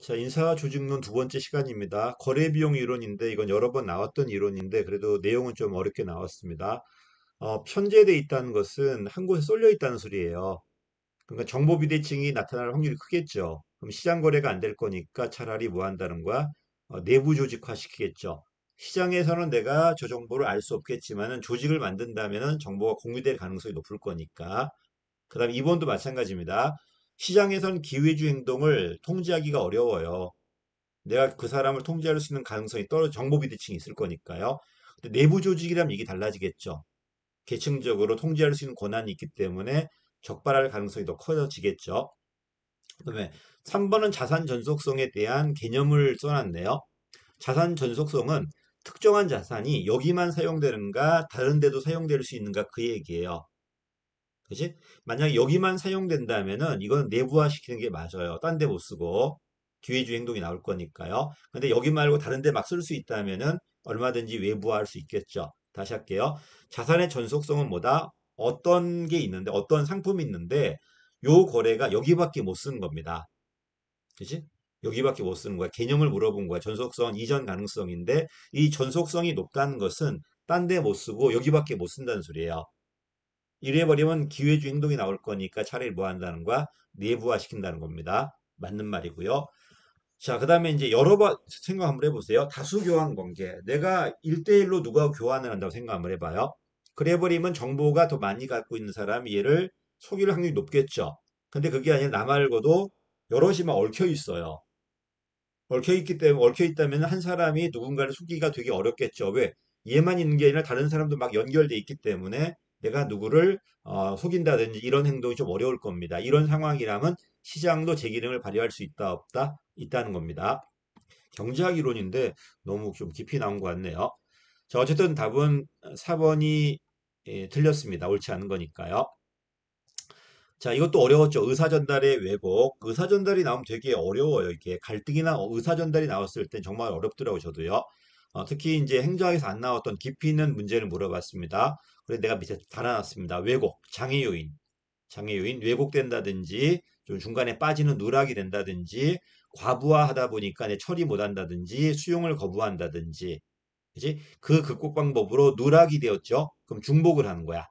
자, 인사조직론 두 번째 시간입니다. 거래비용 이론인데 이건 여러 번 나왔던 이론인데 그래도 내용은 좀 어렵게 나왔습니다. 편제돼 있다는 것은 한 곳에 쏠려 있다는 소리예요. 그러니까 정보 비대칭이 나타날 확률이 크겠죠. 그럼 시장 거래가 안 될 거니까 차라리 뭐 한다는 거야? 내부 조직화 시키겠죠. 시장에서는 내가 저 정보를 알 수 없겠지만은 조직을 만든다면은 정보가 공유될 가능성이 높을 거니까. 그다음에 이번도 마찬가지입니다. 시장에서는 기회주 행동을 통제하기가 어려워요. 내가 그 사람을 통제할 수 있는 가능성이 떨어져 정보 비대칭이 있을 거니까요. 근데 내부 조직이라면 이게 달라지겠죠. 계층적으로 통제할 수 있는 권한이 있기 때문에 적발할 가능성이 더 커지겠죠. 그다음에 3번은 자산 전속성에 대한 개념을 써놨네요. 자산 전속성은 특정한 자산이 여기만 사용되는가 다른 데도 사용될 수 있는가 그 얘기예요. 그지? 만약에 여기만 사용된다면은 이건 내부화시키는 게 맞아요. 딴 데 못 쓰고 기회주 행동이 나올 거니까요. 근데 여기 말고 다른 데 막 쓸 수 있다면은 얼마든지 외부화할 수 있겠죠. 다시 할게요. 자산의 전속성은 뭐다? 어떤 게 있는데 어떤 상품이 있는데 요 거래가 여기밖에 못 쓰는 겁니다. 그지? 여기밖에 못 쓰는 거야. 개념을 물어본 거야. 전속성 이전 가능성인데 이 전속성이 높다는 것은 딴 데 못 쓰고 여기밖에 못 쓴다는 소리예요. 이래버리면 기회주 행동이 나올 거니까 차라리 뭐 한다는 거야? 내부화 시킨다는 겁니다. 맞는 말이고요. 자, 그 다음에 이제 여러 번 생각 한번 해보세요. 다수 교환 관계. 내가 1대1로 누가 교환을 한다고 생각 한번 해봐요. 그래 버리면 정보가 더 많이 갖고 있는 사람이 얘를 속일 확률이 높겠죠. 근데 그게 아니라 나 말고도 여럿이 막 얽혀 있어요. 얽혀 있다면 한 사람이 누군가를 속이기가 되게 어렵겠죠. 왜? 얘만 있는 게 아니라 다른 사람도 막 연결돼 있기 때문에 내가 누구를 속인다든지 이런 행동이 좀 어려울 겁니다. 이런 상황이라면 시장도 제 기능을 발휘할 수 있다, 없다? 있다는 겁니다. 경제학 이론인데 너무 좀 깊이 나온 것 같네요. 자, 어쨌든 답은 4번이 틀렸습니다. 옳지 않은 거니까요. 자, 이것도 어려웠죠. 의사전달의 왜곡. 의사전달이 나오면 되게 어려워요. 이게 갈등이나 의사전달이 나왔을 땐 정말 어렵더라고요. 저도요. 특히 이제 행정학에서 안 나왔던 깊이 있는 문제를 물어봤습니다. 그래서 내가 밑에 달아놨습니다. 왜곡, 장애 요인. 장애 요인, 왜곡된다든지, 좀 중간에 빠지는 누락이 된다든지, 과부하하다 보니까 내 처리 못한다든지, 수용을 거부한다든지, 그지? 그 극복 방법으로 누락이 되었죠. 그럼 중복을 하는 거야.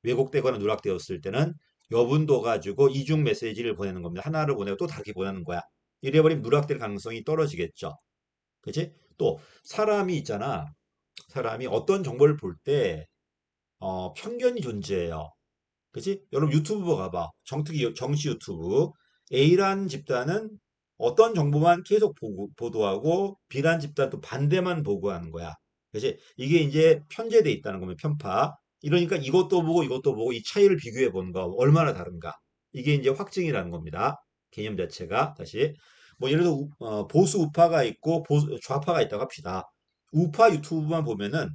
왜곡되거나 누락되었을 때는 여분도 가지고 이중 메시지를 보내는 겁니다. 하나를 보내고 또 다르게 보내는 거야. 이래버리면 누락될 가능성이 떨어지겠죠. 그치? 또 사람이 있잖아. 사람이 어떤 정보를 볼 때 편견이 존재해요. 그치? 여러분 유튜브 가봐. 정특히 정치 유튜브. A란 집단은 어떤 정보만 계속 보도하고 B란 집단 또 반대만 보고하는 거야. 그치? 이게 이제 편제돼 있다는 거면 편파. 이러니까 이것도 보고 이것도 보고 이 차이를 비교해 보는 거 얼마나 다른가. 이게 이제 확증이라는 겁니다. 개념 자체가 다시 뭐 예를 들어 보수 우파가 있고 좌파가 있다고 합시다. 우파 유튜브만 보면은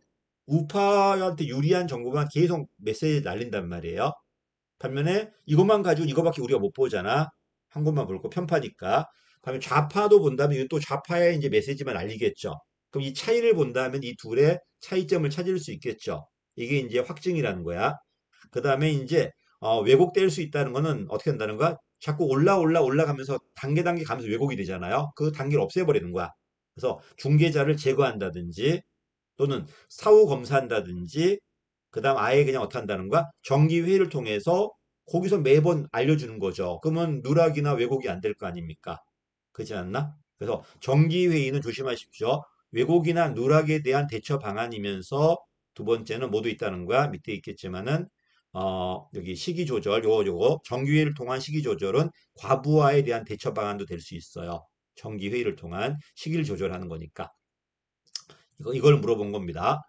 우파한테 유리한 정보만 계속 메시지 날린단 말이에요. 반면에 이것만 가지고 이거밖에 우리가 못 보잖아. 한 곳만 볼 거 편파니까. 그러면 좌파도 본다면 이건 또 좌파의 이제 메시지만 알리겠죠. 그럼 이 차이를 본다면 이 둘의 차이점을 찾을 수 있겠죠. 이게 이제 확증이라는 거야. 그 다음에 이제 왜곡될 수 있다는 거는 어떻게 한다는 거야? 자꾸 올라가면서 단계 단계 가면서 왜곡이 되잖아요. 그 단계를 없애버리는 거야. 그래서 중개자를 제거한다든지 또는 사후 검사한다든지 그다음 아예 그냥 어떻게 한다는 거야? 정기회의를 통해서 거기서 매번 알려주는 거죠. 그러면 누락이나 왜곡이 안 될 거 아닙니까? 그렇지 않나? 그래서 정기회의는 조심하십시오. 왜곡이나 누락에 대한 대처 방안이면서 두 번째는 모두 있다는 거야. 밑에 있겠지만은 여기 시기 조절 요거 정기회의를 통한 시기 조절은 과부하에 대한 대처 방안도 될 수 있어요. 정기회의를 통한 시기를 조절하는 거니까. 이걸 물어본 겁니다.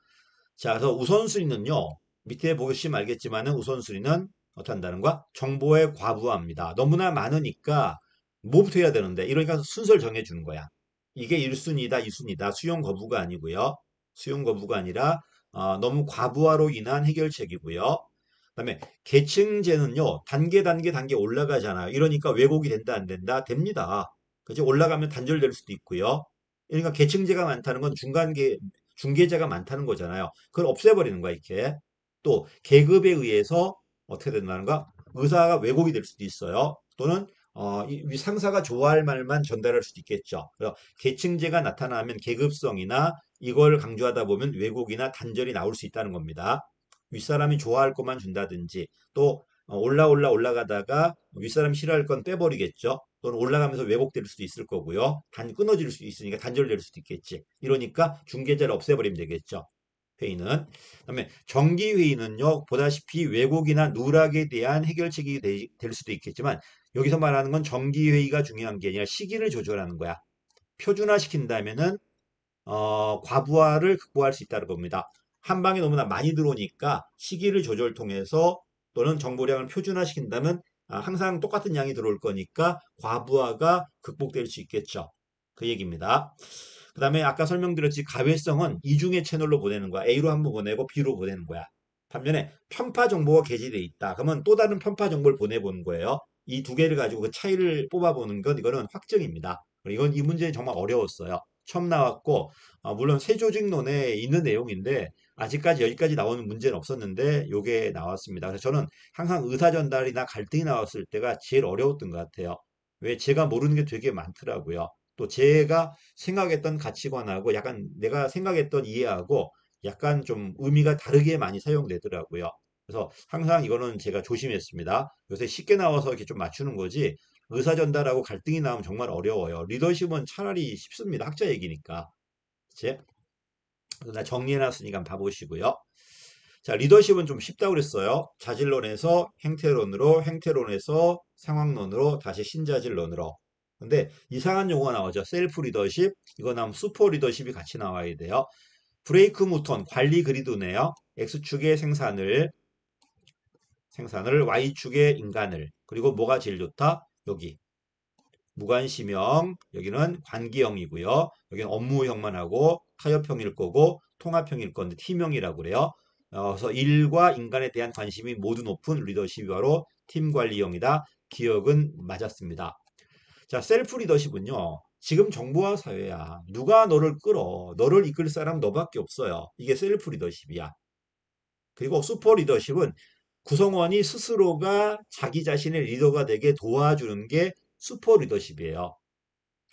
자, 그래서 우선순위는요. 밑에 보시면 알겠지만은 우선순위는 어떻게 한다는 거야? 정보의 과부하입니다. 너무나 많으니까 뭐부터 해야 되는데 이러니까 순서를 정해주는 거야. 이게 1순위다, 2순위다. 수용 거부가 아니고요. 수용 거부가 아니라 너무 과부하로 인한 해결책이고요. 그다음에 계층제는요. 단계 올라가잖아요. 이러니까 왜곡이 된다 안 된다? 됩니다. 그지? 올라가면 단절될 수도 있고요. 그러니까 계층제가 많다는 건 중개자가 많다는 거잖아요. 그걸 없애버리는 거야, 이렇게. 또 계급에 의해서 어떻게 된다는가? 의사가 왜곡이 될 수도 있어요. 또는 이 상사가 좋아할 말만 전달할 수도 있겠죠. 그래서 계층제가 나타나면 계급성이나 이걸 강조하다 보면 왜곡이나 단절이 나올 수 있다는 겁니다. 윗사람이 좋아할 것만 준다든지 또 올라가다가 윗사람이 싫어할 건 빼버리겠죠. 또는 올라가면서 왜곡될 수도 있을 거고요. 끊어질 수 있으니까 단절될 수도 있겠지. 이러니까 중개자를 없애버리면 되겠죠. 회의는. 그다음에 정기회의는요, 보다시피 왜곡이나 누락에 대한 해결책이 될 수도 있겠지만, 여기서 말하는 건 정기회의가 중요한 게 아니라 시기를 조절하는 거야. 표준화시킨다면은, 과부하를 극복할 수 있다는 겁니다. 한 방에 너무나 많이 들어오니까 시기를 조절 통해서 또는 정보량을 표준화시킨다면 항상 똑같은 양이 들어올 거니까 과부하가 극복될 수 있겠죠. 그 얘기입니다. 그 다음에 아까 설명드렸지 가외성은 이중의 채널로 보내는 거야. A로 한 번 보내고 B로 보내는 거야. 반면에 편파 정보가 게재되어 있다. 그러면 또 다른 편파 정보를 보내보는 거예요. 이 두 개를 가지고 그 차이를 뽑아보는 건 이거는 확정입니다. 이 문제는 정말 어려웠어요. 처음 나왔고 물론 세조직론에 있는 내용인데 아직까지 여기까지 나오는 문제는 없었는데 요게 나왔습니다. 그래서 저는 항상 의사 전달이나 갈등이 나왔을 때가 제일 어려웠던 것 같아요. 왜 제가 모르는 게 되게 많더라고요. 또 제가 생각했던 가치관하고 약간 내가 생각했던 이해하고 약간 좀 의미가 다르게 많이 사용되더라고요. 그래서 항상 이거는 제가 조심했습니다. 요새 쉽게 나와서 이렇게 좀 맞추는 거지 의사 전달하고 갈등이 나오면 정말 어려워요. 리더십은 차라리 쉽습니다. 학자 얘기니까. 그치? 그래서 나 정리해놨으니까 한번 봐보시고요. 자, 리더십은 좀 쉽다고 그랬어요. 자질론에서 행태론으로, 행태론에서 상황론으로, 다시 신자질론으로. 근데 이상한 용어가 나오죠. 셀프 리더십, 이거 나오면 슈퍼 리더십이 같이 나와야 돼요. 브레이크 무턴, 관리 그리드네요. X축의 생산을, Y축의 인간을. 그리고 뭐가 제일 좋다? 여기. 무관심형, 여기는 관계형이고요. 여기는 업무형만 하고 타협형일 거고 통합형일 건데 팀형이라고 그래요. 그래서 일과 인간에 대한 관심이 모두 높은 리더십이 바로 팀 관리형이다. 기억은 맞았습니다. 자, 셀프 리더십은요. 지금 정보화 사회야. 누가 너를 끌어? 너를 이끌 사람 너밖에 없어요. 이게 셀프 리더십이야. 그리고 슈퍼 리더십은 구성원이 스스로가 자기 자신의 리더가 되게 도와주는 게 슈퍼 리더십이에요.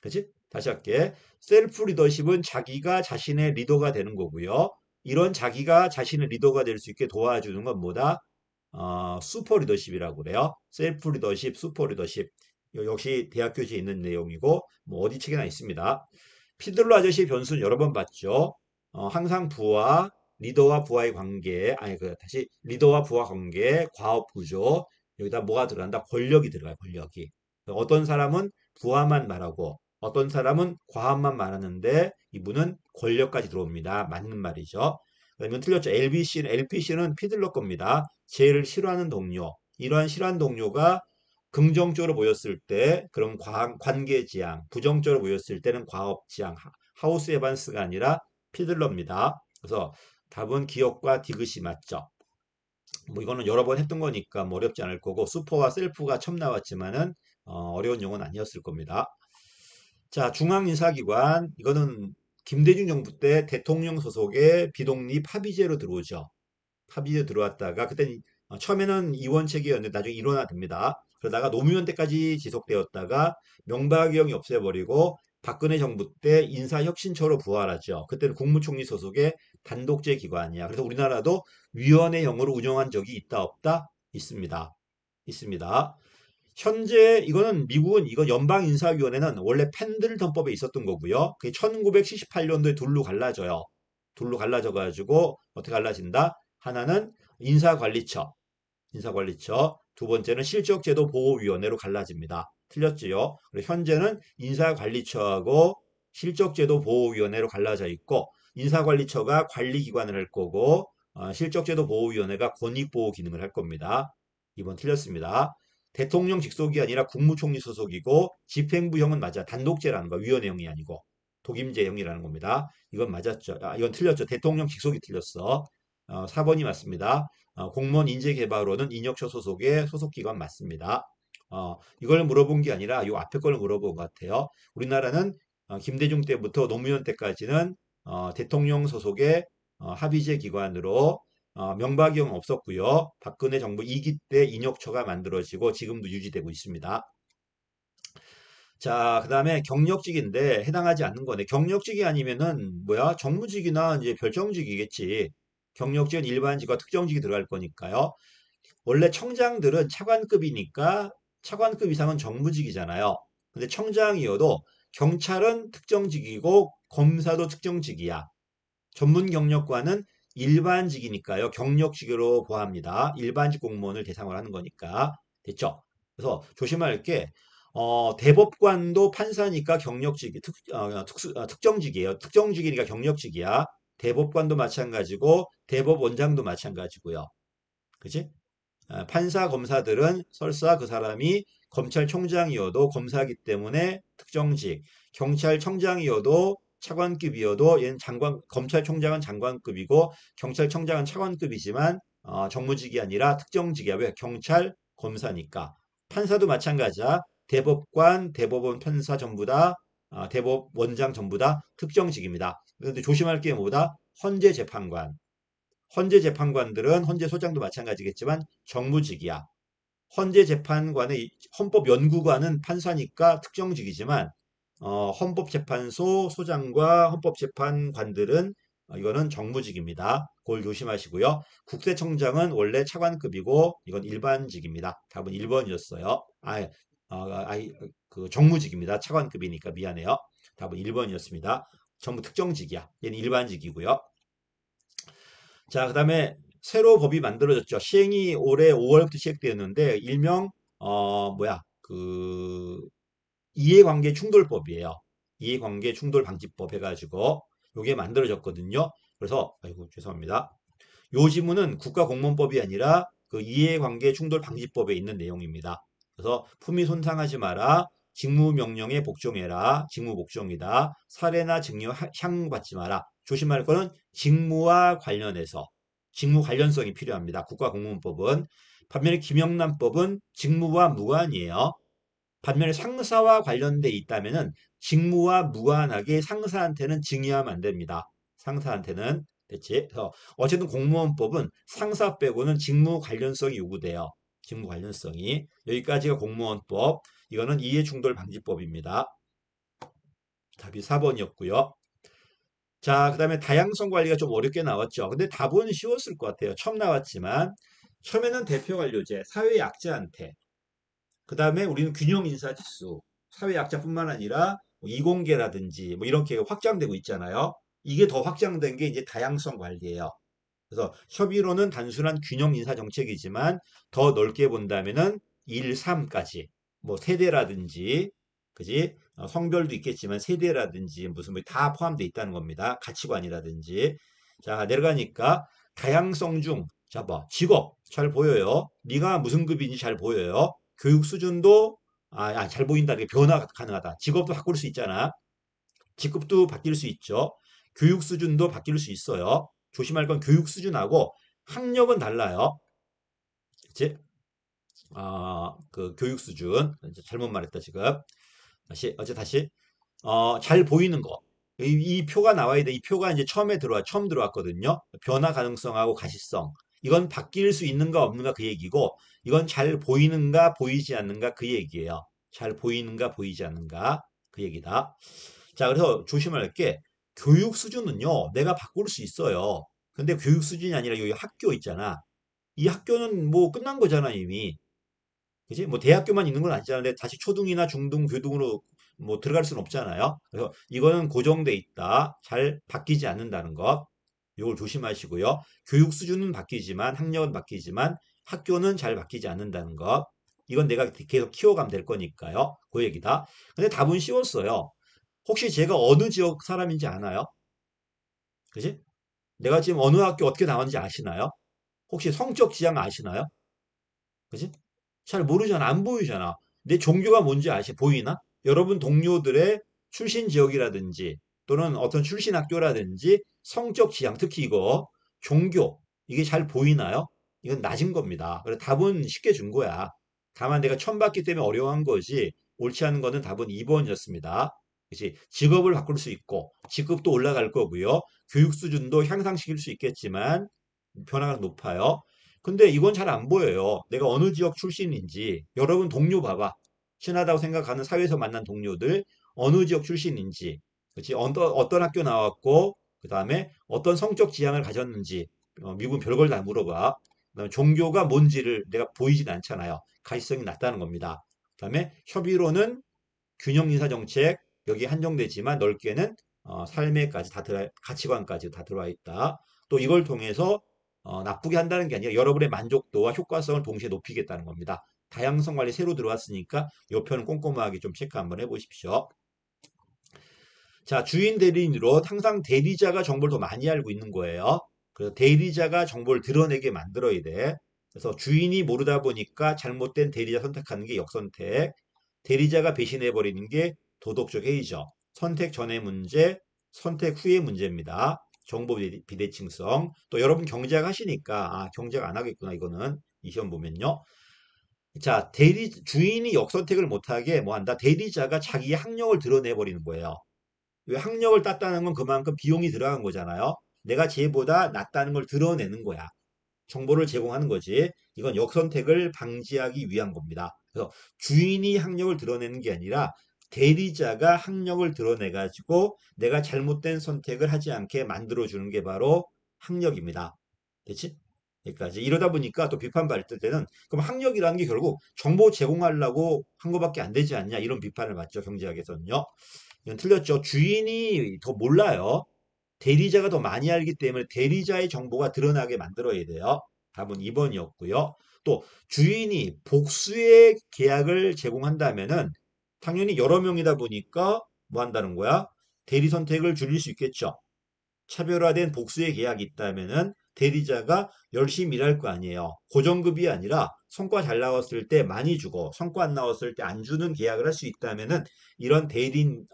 그치? 다시 할게. 셀프 리더십은 자기가 자신의 리더가 되는 거고요. 이런 자기가 자신의 리더가 될 수 있게 도와주는 건 뭐다? 슈퍼 리더십이라고 그래요. 셀프 리더십, 슈퍼 리더십. 역시 대학 교재에 있는 내용이고, 뭐 어디 책에나 있습니다. 피들러 아저씨의 변수는 여러 번 봤죠. 항상 리더와 부하의 관계, 다시 리더와 부하 관계, 과업 구조, 여기다 뭐가 들어간다? 권력이 들어가요, 권력이. 어떤 사람은 부하만 말하고, 어떤 사람은 과업만 말하는데, 이분은 권력까지 들어옵니다. 맞는 말이죠. 이건 틀렸죠. LPC는 피들러 겁니다. 제일 싫어하는 동료. 이러한 싫어하는 동료가 긍정적으로 보였을 때 그런 관계 지향, 부정적으로 보였을 때는 과업 지향, 하우스 에반스가 아니라 피들러입니다. 그래서 답은 기억과 디귿이 맞죠. 뭐 이거는 여러 번 했던 거니까 뭐 어렵지 않을 거고 슈퍼와 셀프가 처음 나왔지만은 어려운 용어는 아니었을 겁니다. 자, 중앙인사기관 이거는 김대중 정부 때 대통령 소속의 비독립 합의제로 들어오죠. 합의제 들어왔다가 그때 처음에는 이원체계였는데 나중에 일원화됩니다. 그러다가 노무현 때까지 지속되었다가 명박이형이 없애버리고 박근혜 정부 때 인사혁신처로 부활하죠. 그때는 국무총리 소속의 단독제 기관이야. 그래서 우리나라도 위원회형으로 운영한 적이 있다 없다? 있습니다. 있습니다. 현재 이거는 미국은 이거 연방인사위원회는 원래 펜들턴법에 있었던 거고요. 그게 1978년도에 둘로 갈라져요. 둘로 갈라져 가지고 어떻게 갈라진다? 하나는 인사관리처, 인사관리처. 두 번째는 실적제도보호위원회로 갈라집니다. 틀렸지요? 그리고 현재는 인사관리처하고 실적제도보호위원회로 갈라져 있고 인사관리처가 관리기관을 할 거고 실적제도보호위원회가 권익보호 기능을 할 겁니다. 이번 틀렸습니다. 대통령 직속이 아니라 국무총리 소속이고 집행부형은 맞아. 단독제라는 거. 위원회형이 아니고 독임제형이라는 겁니다. 이건 맞았죠. 이건 틀렸죠. 대통령 직속이 틀렸어. 4번이 맞습니다. 공무원 인재개발원은 인혁처 소속의 소속기관 맞습니다. 이걸 물어본 게 아니라 이 앞에 걸 물어본 것 같아요. 우리나라는 김대중 때부터 노무현 때까지는 대통령 소속의 합의제 기관으로 명박이형 없었고요. 박근혜 정부 2기 때 인혁처가 만들어지고 지금도 유지되고 있습니다. 자, 그 다음에 경력직인데 해당하지 않는 거네. 경력직이 아니면은 뭐야? 정무직이나 이제 별정직이겠지. 경력직은 일반직과 특정직이 들어갈 거니까요. 원래 청장들은 차관급이니까 차관급 이상은 정무직이잖아요. 근데 청장이어도 경찰은 특정직이고 검사도 특정직이야. 전문 경력과는 일반직이니까요. 경력직으로 보합니다. 일반직 공무원을 대상으로 하는 거니까. 됐죠? 그래서 조심할 게 대법관도 판사니까 경력직, 특정직이에요. 특정직이니까 경력직이야. 대법관도 마찬가지고 대법원장도 마찬가지고요. 그지? 판사, 검사들은 설사 그 사람이 검찰총장이어도 검사이기 때문에 특정직, 경찰청장이어도 차관급이어도 얘는 장관, 검찰총장은 장관급이고 경찰청장은 차관급이지만 정무직이 아니라 특정직이야. 왜? 경찰, 검사니까. 판사도 마찬가지야. 대법관, 대법원 판사 전부 다 대법원장 전부 다 특정직입니다. 그런데 조심할 게 뭐다? 헌재재판관. 헌재재판관들은 헌재소장도 마찬가지겠지만 정무직이야. 헌재재판관의 헌법연구관은 판사니까 특정직이지만 헌법재판소 소장과 헌법재판관들은 이거는 정무직입니다. 그걸 조심하시고요. 국세청장은 원래 차관급이고 이건 일반직입니다. 답은 1번이었어요. 그 정무직입니다. 차관급이니까 미안해요. 답은 1번이었습니다. 전부 특정직이야. 얘는 일반직이고요. 자, 그 다음에 새로 법이 만들어졌죠. 시행이 올해 5월부터 시행되었는데 일명 뭐야 그 이해관계 충돌법이에요. 이해관계 충돌 방지법 해가지고 요게 만들어졌거든요. 그래서 아이고 죄송합니다. 요 지문은 국가공무원법이 아니라 그 이해관계 충돌 방지법에 있는 내용입니다. 그래서 품위 손상하지 마라. 직무명령에 복종해라. 직무복종이다. 사례나 증여 향받지 마라. 조심할 거는 직무와 관련해서 직무 관련성이 필요합니다. 국가공무원법은. 반면에 김영란법은 직무와 무관이에요. 반면에 상사와 관련돼 있다면은 직무와 무관하게 상사한테는 증여하면 안 됩니다. 상사한테는. 됐지? 그래서 어쨌든 공무원법은 상사 빼고는 직무 관련성이 요구돼요. 직무 관련성이. 여기까지가 공무원법. 이거는 이해충돌 방지법입니다. 답이 4번이었고요. 자, 그 다음에 다양성 관리가 좀 어렵게 나왔죠. 근데 답은 쉬웠을 것 같아요. 처음 나왔지만 처음에는 대표 관료제, 사회 약자한테 그 다음에 우리는 균형 인사 지수, 사회 약자뿐만 아니라 뭐 이공계라든지 뭐 이렇게 확장되고 있잖아요. 이게 더 확장된 게 이제 다양성 관리예요. 그래서 협의로는 단순한 균형 인사 정책이지만 더 넓게 본다면은 1, 3까지 뭐 세대라든지 그지? 성별도 있겠지만 세대라든지 무슨 뭐 다 포함되어 있다는 겁니다. 가치관이라든지. 자, 내려가니까 다양성 중 자, 봐. 직업 잘 보여요. 네가 무슨 급인지 잘 보여요. 교육 수준도 잘 보인다. 이게 변화 가능하다. 직업도 바꿀 수 있잖아. 직급도 바뀔 수 있죠. 교육 수준도 바뀔 수 있어요. 조심할 건 교육 수준하고 학력은 달라요. 그치? 그 교육 수준. 잘못 말했다, 지금. 다시. 잘 보이는 거. 이 표가 나와야 돼. 이 표가 이제 처음 들어왔거든요. 변화 가능성하고 가시성. 이건 바뀔 수 있는가 없는가 그 얘기고, 이건 잘 보이는가 보이지 않는가 그 얘기예요. 잘 보이는가 보이지 않는가 그 얘기다. 자, 그래서 조심할 게 교육 수준은요, 내가 바꿀 수 있어요. 근데 교육 수준이 아니라 여기 학교 있잖아. 이 학교는 뭐 끝난 거잖아, 이미. 그지? 뭐 대학교만 있는 건 아니잖아요. 다시 초등이나 중등, 고등으로 뭐 들어갈 수는 없잖아요. 그래서 이거는 고정돼 있다. 잘 바뀌지 않는다는 것. 이걸 조심하시고요. 교육 수준은 바뀌지만, 학력은 바뀌지만, 학교는 잘 바뀌지 않는다는 것. 이건 내가 계속 키워가면 될 거니까요. 그 얘기다. 근데 답은 쉬웠어요. 혹시 제가 어느 지역 사람인지 아나요? 그지? 내가 지금 어느 학교 어떻게 나왔는지 아시나요? 혹시 성적 지향 아시나요? 그지? 잘 모르잖아. 안 보이잖아. 내 종교가 뭔지 보이나? 여러분 동료들의 출신 지역이라든지 또는 어떤 출신 학교라든지 성적 지향, 특히 이거 종교, 이게 잘 보이나요? 이건 낮은 겁니다. 그래서 답은 쉽게 준 거야. 다만 내가 처음 봤기 때문에 어려운 거지 옳지 않은 거는 답은 2번이었습니다. 그치? 직업을 바꿀 수 있고 직급도 올라갈 거고요. 교육 수준도 향상시킬 수 있겠지만 변화가 높아요. 근데 이건 잘 안 보여요. 내가 어느 지역 출신인지. 여러분 동료 봐봐. 친하다고 생각하는 사회에서 만난 동료들, 어느 지역 출신인지, 그렇지? 어떤 학교 나왔고, 그 다음에 어떤 성적 지향을 가졌는지, 미국은 별걸 다 물어봐. 그다음에 종교가 뭔지를 내가 보이진 않잖아요. 가시성이 낮다는 겁니다. 그다음에 협의로는 균형 인사 정책 여기 한정되지만 넓게는 삶에까지 다 가치관까지 다 들어와 있다. 또 이걸 통해서 나쁘게 한다는 게 아니라 여러분의 만족도와 효과성을 동시에 높이겠다는 겁니다. 다양성 관리 새로 들어왔으니까 이 편은 꼼꼼하게 좀 체크 한번 해보십시오. 자, 주인 대리인으로 항상 대리자가 정보를 더 많이 알고 있는 거예요. 그래서 대리자가 정보를 드러내게 만들어야 돼. 그래서 주인이 모르다 보니까 잘못된 대리자 선택하는 게 역선택. 대리자가 배신해버리는 게 도덕적 해이죠. 선택 전의 문제, 선택 후의 문제입니다. 정보 비대칭성. 또 여러분 경제학 하시니까, 경제학 안 하겠구나, 이거는. 이 시험 보면요. 자, 주인이 역선택을 못하게 뭐 한다? 대리자가 자기의 학력을 드러내버리는 거예요. 왜 학력을 땄다는 건 그만큼 비용이 들어간 거잖아요. 내가 쟤보다 낫다는 걸 드러내는 거야. 정보를 제공하는 거지. 이건 역선택을 방지하기 위한 겁니다. 그래서 주인이 학력을 드러내는 게 아니라 대리자가 학력을 드러내 가지고 내가 잘못된 선택을 하지 않게 만들어 주는 게 바로 학력입니다. 됐지? 여기까지. 이러다 보니까 또 비판받을 때는 그럼 학력이라는 게 결국 정보 제공하려고 한 거밖에 안 되지 않냐 이런 비판을 받죠. 경제학에서는요. 이건 틀렸죠. 주인이 더 몰라요. 대리자가 더 많이 알기 때문에 대리자의 정보가 드러나게 만들어야 돼요. 답은 2번이었고요. 또 주인이 복수의 계약을 제공한다면은 당연히 여러 명이다 보니까 뭐 한다는 거야? 대리 선택을 줄일 수 있겠죠. 차별화된 복수의 계약이 있다면은 대리자가 열심히 일할 거 아니에요. 고정급이 아니라 성과 잘 나왔을 때 많이 주고 성과 안 나왔을 때 안 주는 계약을 할 수 있다면은 이런 대리인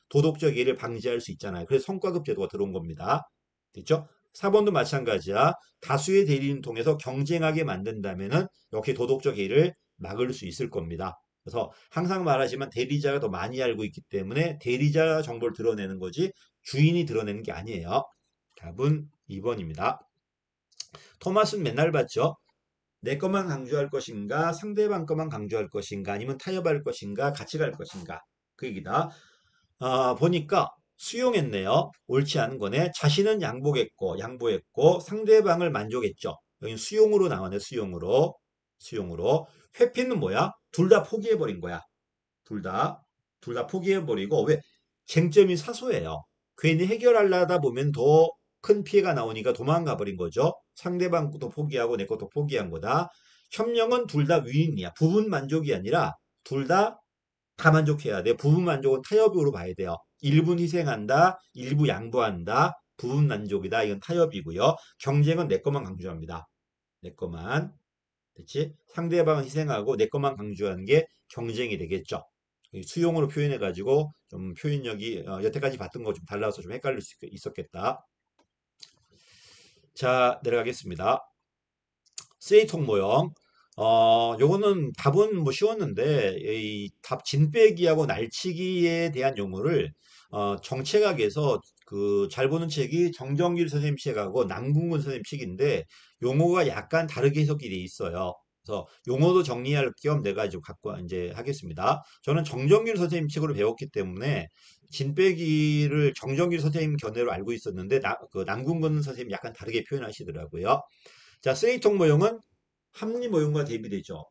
도덕적 예를 방지할 수 있잖아요. 그래서 성과급 제도가 들어온 겁니다. 됐죠? 4번도 마찬가지야. 다수의 대리인 통해서 경쟁하게 만든다면은 역시 도덕적 예를 막을 수 있을 겁니다. 그래서 항상 말하지만 대리자가 더 많이 알고 있기 때문에 대리자 정보를 드러내는 거지 주인이 드러내는 게 아니에요. 답은 2번입니다. 토마스는 맨날 봤죠. 내 것만 강조할 것인가, 상대방 것만 강조할 것인가, 아니면 타협할 것인가, 같이 갈 것인가. 그 얘기다. 보니까 수용했네요. 옳지 않은 거네. 자신은 양보했고, 상대방을 만족했죠. 여기 수용으로 나오네, 수용으로. 수용으로. 회피는 뭐야? 둘 다 포기해버린 거야. 둘 다. 둘 다 포기해버리고, 왜? 쟁점이 사소해요. 괜히 해결하려다 보면 더 큰 피해가 나오니까 도망가 버린 거죠. 상대방 것도 포기하고 내 것도 포기한 거다. 협력은 둘 다 윈이야. 부분 만족이 아니라 둘 다 만족해야 돼. 부분 만족은 타협으로 봐야 돼요. 일부는 희생한다. 일부 양보한다. 부분 만족이다. 이건 타협이고요. 경쟁은 내 것만 강조합니다. 내 것만. 그치? 상대방은 희생하고 내 것만 강조하는 게 경쟁이 되겠죠. 수용으로 표현해가지고 좀 표현력이 여태까지 봤던 거 좀 달라서 좀 헷갈릴 수 있었겠다. 자, 내려가겠습니다. 쓰레기통 모형. 요거는 답은 뭐 쉬웠는데, 이 답 진빼기하고 날치기에 대한 용어를, 정책학에서 그 잘 보는 책이 정정길 선생님 책하고 남궁근 선생님 책인데, 용어가 약간 다르게 해석이 돼 있어요. 그래서 용어도 정리할 겸 내가 이제 갖고 이제 하겠습니다. 저는 정정길 선생님 책으로 배웠기 때문에 진빼기를 정정길 선생님 견해로 알고 있었는데, 그 남궁근 선생님 약간 다르게 표현하시더라고요. 자, 쓰레기통 모형은 합리 모형과 대비되죠.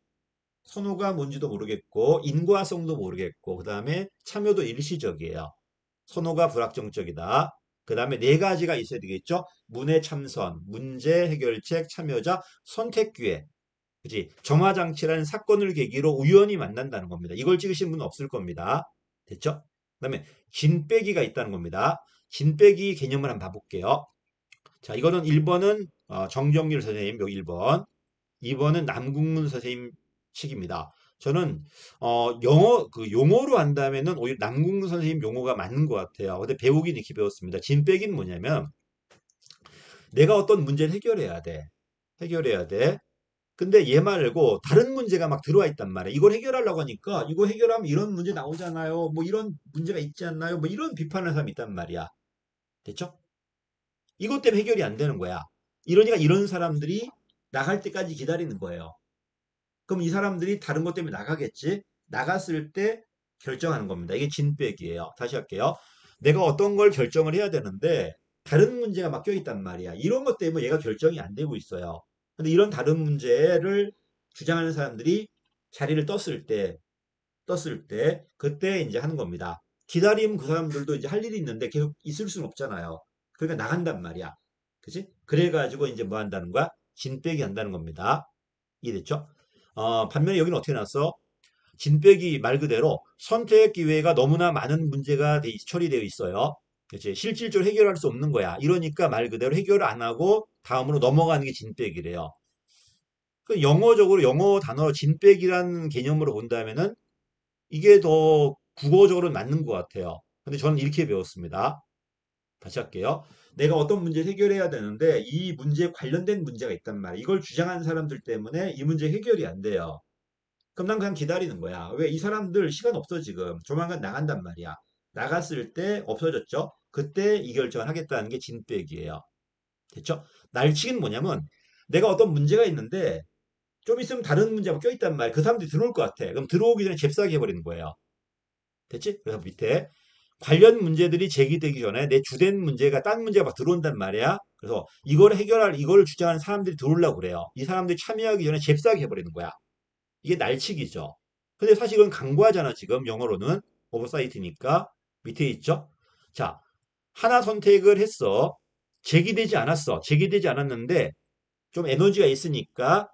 선호가 뭔지도 모르겠고 인과성도 모르겠고 그 다음에 참여도 일시적이에요. 선호가 불확정적이다. 그 다음에 네 가지가 있어야 되겠죠. 문해 참선, 문제 해결책, 참여자, 선택기회. 그지? 점화장치라는 사건을 계기로 우연히 만난다는 겁니다. 이걸 찍으신 분은 없을 겁니다. 됐죠? 그 다음에 진빼기가 있다는 겁니다. 진빼기 개념을 한번 봐볼게요. 자, 이거는 1번은 정정률 선생님, 요 1번. 2번은 남궁문 선생님 책입니다. 저는 영어 그 용어로 한다면은 오히려 남궁문 선생님 용어가 맞는 것 같아요. 근데 배우긴 이렇게 배웠습니다. 진빼기는 뭐냐면 내가 어떤 문제를 해결해야 돼. 해결해야 돼. 근데 얘 말고 다른 문제가 막 들어와 있단 말이야. 이걸 해결하려고 하니까 이거 해결하면 이런 문제 나오잖아요. 뭐 이런 문제가 있지 않나요? 뭐 이런 비판하는 사람이 있단 말이야. 됐죠? 이것 때문에 해결이 안 되는 거야. 이러니까 이런 사람들이 나갈 때까지 기다리는 거예요. 그럼 이 사람들이 다른 것 때문에 나가겠지? 나갔을 때 결정하는 겁니다. 이게 진백이에요. 다시 할게요. 내가 어떤 걸 결정을 해야 되는데 다른 문제가 막 껴있단 말이야. 이런 것 때문에 얘가 결정이 안 되고 있어요. 근데 이런 다른 문제를 주장하는 사람들이 자리를 떴을 때 그때 이제 하는 겁니다. 기다리면 그 사람들도 이제 할 일이 있는데 계속 있을 수는 없잖아요. 그러니까 나간단 말이야. 그치? 그래가지고 이제 뭐 한다는 거야? 진빼기 한다는 겁니다. 이해됐죠? 반면에 여기는 어떻게 나왔어? 진빼기 말 그대로 선택 기회가 너무나 많은 문제가 처리되어 있어요. 그치? 실질적으로 해결할 수 없는 거야. 이러니까 말 그대로 해결을 안 하고 다음으로 넘어가는 게 진빼기래요. 그 영어적으로 영어 단어 진빼기라는 개념으로 본다면은 이게 더 국어적으로 맞는 것 같아요. 근데 저는 이렇게 배웠습니다. 다시 할게요. 내가 어떤 문제를 해결해야 되는데 이 문제에 관련된 문제가 있단 말이에요. 이걸 주장하는 사람들 때문에 이 문제 해결이 안 돼요. 그럼 난 그냥 기다리는 거야. 왜? 이 사람들 시간 없어 지금. 조만간 나간단 말이야. 나갔을 때 없어졌죠? 그때 이 결정을 하겠다는 게 진백이에요. 됐죠? 날치기는 뭐냐면 내가 어떤 문제가 있는데 좀 있으면 다른 문제가 껴있단 말이야. 그 사람들이 들어올 것 같아. 그럼 들어오기 전에 잽싸게 해버리는 거예요. 됐지? 그래서 밑에 관련 문제들이 제기되기 전에 내 주된 문제가 딴 문제가 막 들어온단 말이야. 그래서 이걸 해결할 이걸 주장하는 사람들이 들어오려고 그래요. 이 사람들이 참여하기 전에 잽싸게 해버리는 거야. 이게 날치기죠. 근데 사실 은 강구하잖아 지금 영어로는 오버사이트니까 밑에 있죠. 자, 하나 선택을 했어. 제기되지 않았어. 제기되지 않았는데 좀 에너지가 있으니까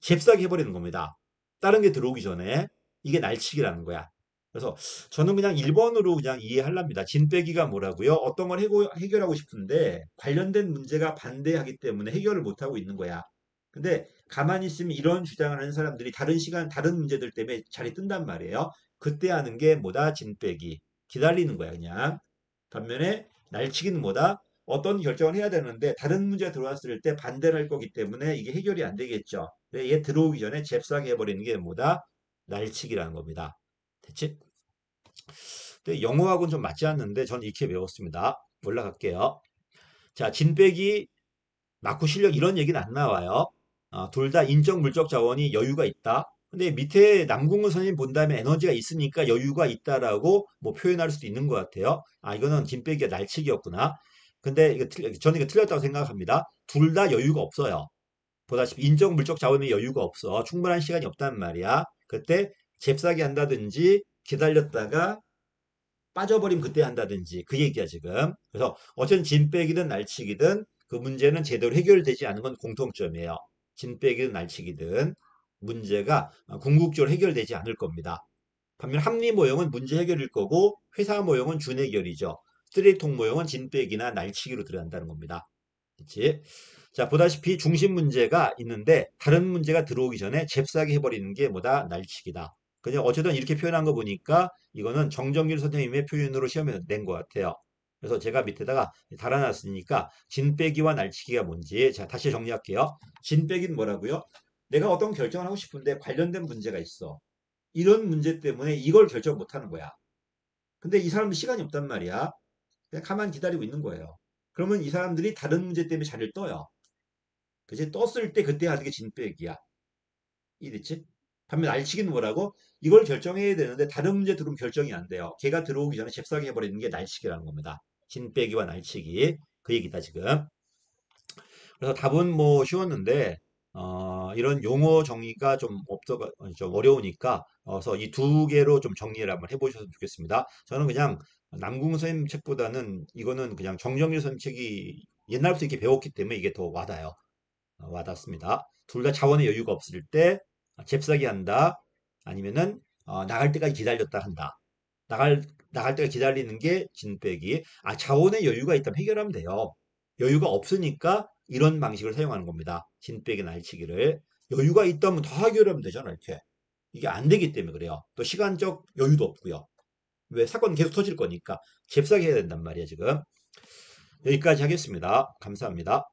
잽싸게 해버리는 겁니다. 다른 게 들어오기 전에 이게 날치기라는 거야. 그래서 저는 그냥 1번으로 그냥 이해하랍니다. 진 빼기가 뭐라고요? 어떤 걸 해결하고 싶은데 관련된 문제가 반대하기 때문에 해결을 못하고 있는 거야. 근데 가만히 있으면 이런 주장을 하는 사람들이 다른 시간, 다른 문제들 때문에 자리 뜬단 말이에요. 그때 하는 게 뭐다? 진 빼기. 기다리는 거야, 그냥. 반면에 날치기는 뭐다? 어떤 결정을 해야 되는데 다른 문제가 들어왔을 때 반대를 할 거기 때문에 이게 해결이 안 되겠죠. 얘 들어오기 전에 잽싸게 해버리는 게 뭐다? 날치기라는 겁니다. 됐지? 근데 영어하고는 좀 맞지 않는데 전 이렇게 배웠습니다. 올라갈게요. 자, 진빼기, 마쿠 실력 이런 얘기는 안 나와요. 둘 다 인적 물적 자원이 여유가 있다. 근데 밑에 남궁은 선생님 본다음에 에너지가 있으니까 여유가 있다라고 뭐 표현할 수도 있는 것 같아요. 이거는 진빼기가 날치기였구나. 근데 저는 이거 틀렸다고 생각합니다. 둘 다 여유가 없어요. 보다시피 인적 물적 자원의 여유가 없어. 충분한 시간이 없단 말이야. 그때 잽싸게 한다든지 기다렸다가 빠져버리면 그때 한다든지 그 얘기야 지금. 그래서 어쨌든 진 빼기든 날치기든 그 문제는 제대로 해결되지 않은 건 공통점이에요. 진 빼기든 날치기든 문제가 궁극적으로 해결되지 않을 겁니다. 반면 합리 모형은 문제 해결일 거고 회사 모형은 준해결이죠. 쓰레기통 모형은 진 빼기나 날치기로 들어간다는 겁니다. 그치? 자, 보다시피 중심 문제가 있는데 다른 문제가 들어오기 전에 잽싸게 해버리는 게 뭐다? 날치기다. 그냥 어쨌든 이렇게 표현한 거 보니까 이거는 정정길 선생님의 표현으로 시험에 낸 것 같아요. 그래서 제가 밑에다가 달아놨으니까 진빼기와 날치기가 뭔지 자 다시 정리할게요. 진빼기는 뭐라고요? 내가 어떤 결정을 하고 싶은데 관련된 문제가 있어. 이런 문제 때문에 이걸 결정 못하는 거야. 근데 이 사람은 시간이 없단 말이야. 그냥 가만히 기다리고 있는 거예요. 그러면 이 사람들이 다른 문제 때문에 자리를 떠요. 그치? 떴을 때 그때 하는 게 진빼기야. 이랬지? 반면 날치기는 뭐라고? 이걸 결정해야 되는데 다른 문제 들어오면 결정이 안 돼요. 걔가 들어오기 전에 잽싸게 해버리는 게 날치기라는 겁니다. 진빼기와 날치기. 그 얘기다, 지금. 그래서 답은 뭐 쉬웠는데, 이런 용어 정의가 좀 어려우니까, 그래서 이 두 개로 좀 정리를 한번 해보셨으면 좋겠습니다. 저는 그냥 남궁 선생님 책보다는 이거는 그냥 정정일 선생님 책이 옛날부터 이렇게 배웠기 때문에 이게 더 와닿아요. 와닿습니다. 둘 다 자원의 여유가 없을 때 잽싸게 한다. 아니면은 나갈 때까지 기다렸다 한다. 나갈 나갈 때까지 기다리는 게 진빼기. 자원의 여유가 있다면 해결하면 돼요. 여유가 없으니까 이런 방식을 사용하는 겁니다. 진빼기 날치기를. 여유가 있다면 더 해결하면 되잖아, 이렇게. 이게 안 되기 때문에 그래요. 또 시간적 여유도 없고요. 왜? 사건 계속 터질 거니까 잽싸게 해야 된단 말이에요, 지금. 여기까지 하겠습니다. 감사합니다.